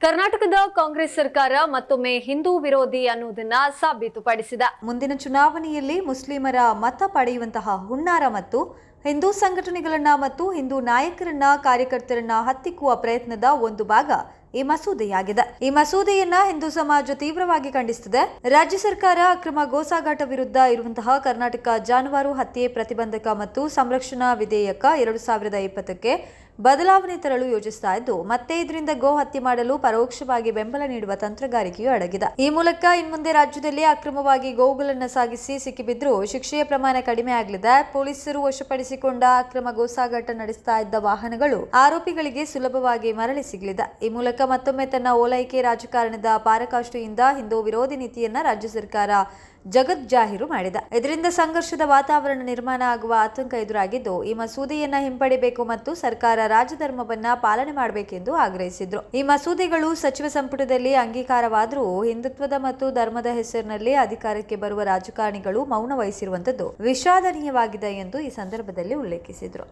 ಕರ್ನಾಟಕದ ಕಾಂಗ್ರೆಸ್ ಸರ್ಕಾರ ಮತ್ತೊಮ್ಮೆ ಹಿಂದೂ ವಿರೋಧಿ ಅನ್ನುವುದನ್ನ ಸಾಬೀತುಪಡಿಸಿದೆ. ಮುಂದಿನ ಚುನಾವಣೆಯಲ್ಲಿ ಮುಸ್ಲಿಮರ ಮತ ಪಡೆಯುವಂತಹ ಹುನ್ನಾರ ಮತ್ತು ಹಿಂದೂ ಸಂಘಟನೆಗಳನ್ನ ಮತ್ತು ಹಿಂದೂ ನಾಯಕರನ್ನ ಕಾರ್ಯಕರ್ತರನ್ನ ಹತ್ತಿಕ್ಕುವ ಪ್ರಯತ್ನದ ಒಂದು ಭಾಗ ಈ ಮಸೂದೆಯಾಗಿದೆ. ಈ ಮಸೂದೆಯನ್ನ ಹಿಂದೂ ಸಮಾಜ ತೀವ್ರವಾಗಿ ಖಂಡಿಸುತ್ತದೆ. ರಾಜ್ಯ ಸರ್ಕಾರ ಅಕ್ರಮ ಗೋಸಾಗಾಟ ವಿರುದ್ಧ ಇರುವಂತಹ ಕರ್ನಾಟಕ ಜಾನುವಾರು ಹತ್ಯೆ ಪ್ರತಿಬಂಧಕ ಮತ್ತು ಸಂರಕ್ಷಣಾ ವಿಧೇಯಕ 2020ಕ್ಕೆ ಬದಲಾವಣೆ ತರಲು ಯೋಜಿಸ್ತಾ ಇದ್ದು, ಮತ್ತೆ ಇದರಿಂದ ಗೋ ಹತ್ಯೆ ಮಾಡಲು ಪರೋಕ್ಷವಾಗಿ ಬೆಂಬಲ ನೀಡುವ ತಂತ್ರಗಾರಿಕೆಯೂ ಅಡಗಿದೆ. ಈ ಮೂಲಕ ಇನ್ಮುಂದೆ ರಾಜ್ಯದಲ್ಲಿ ಅಕ್ರಮವಾಗಿ ಗೋವುಗಳನ್ನು ಸಾಗಿಸಿ ಸಿಕ್ಕಿಬಿದ್ರೂ ಶಿಕ್ಷೆಯ ಪ್ರಮಾಣ ಕಡಿಮೆ ಆಗಲಿದೆ. ಪೊಲೀಸರು ವಶಪಡಿಸಿಕೊಂಡ ಅಕ್ರಮ ಗೋಸಾಗಾಟ ನಡೆಸ್ತಾ ಇದ್ದ ವಾಹನಗಳು ಆರೋಪಿಗಳಿಗೆ ಸುಲಭವಾಗಿ ಮರಳಿ ಸಿಗಲಿದೆ. ಈ ಮೂಲಕ ಮತ್ತೊಮ್ಮೆ ತನ್ನ ಓಲೈಕೆ ರಾಜಕಾರಣದ ಪಾರಕಾಷ್ಠೆಯಿಂದ ಹಿಂದೂ ವಿರೋಧಿ ನೀತಿಯನ್ನ ರಾಜ್ಯ ಸರ್ಕಾರ ಜಗಜ್ಜಾಹೀರು ಮಾಡಿದೆ. ಇದರಿಂದ ಸಂಘರ್ಷದ ವಾತಾವರಣ ನಿರ್ಮಾಣ ಆಗುವ ಆತಂಕ ಎದುರಾಗಿದ್ದು, ಈ ಮಸೂದೆಯನ್ನ ಹಿಂಪಡಿಬೇಕು ಮತ್ತು ಸರ್ಕಾರ ರಾಜಧರ್ಮವನ್ನ ಪಾಲನೆ ಮಾಡಬೇಕೆಂದು ಆಗ್ರಹಿಸಿದ್ರು. ಈ ಮಸೂದೆಗಳು ಸಚಿವ ಸಂಪುಟದಲ್ಲಿ ಅಂಗೀಕಾರವಾದರೂ ಹಿಂದುತ್ವದ ಮತ್ತು ಧರ್ಮದ ಹೆಸರಿನಲ್ಲಿ ಅಧಿಕಾರಕ್ಕೆ ಬರುವ ರಾಜಕಾರಣಿಗಳು ಮೌನ ವಹಿಸಿರುವಂತದ್ದು ವಿಷಾದನೀಯವಾಗಿದೆ ಎಂದು ಈ ಸಂದರ್ಭದಲ್ಲಿ ಉಲ್ಲೇಖಿಸಿದ್ರು.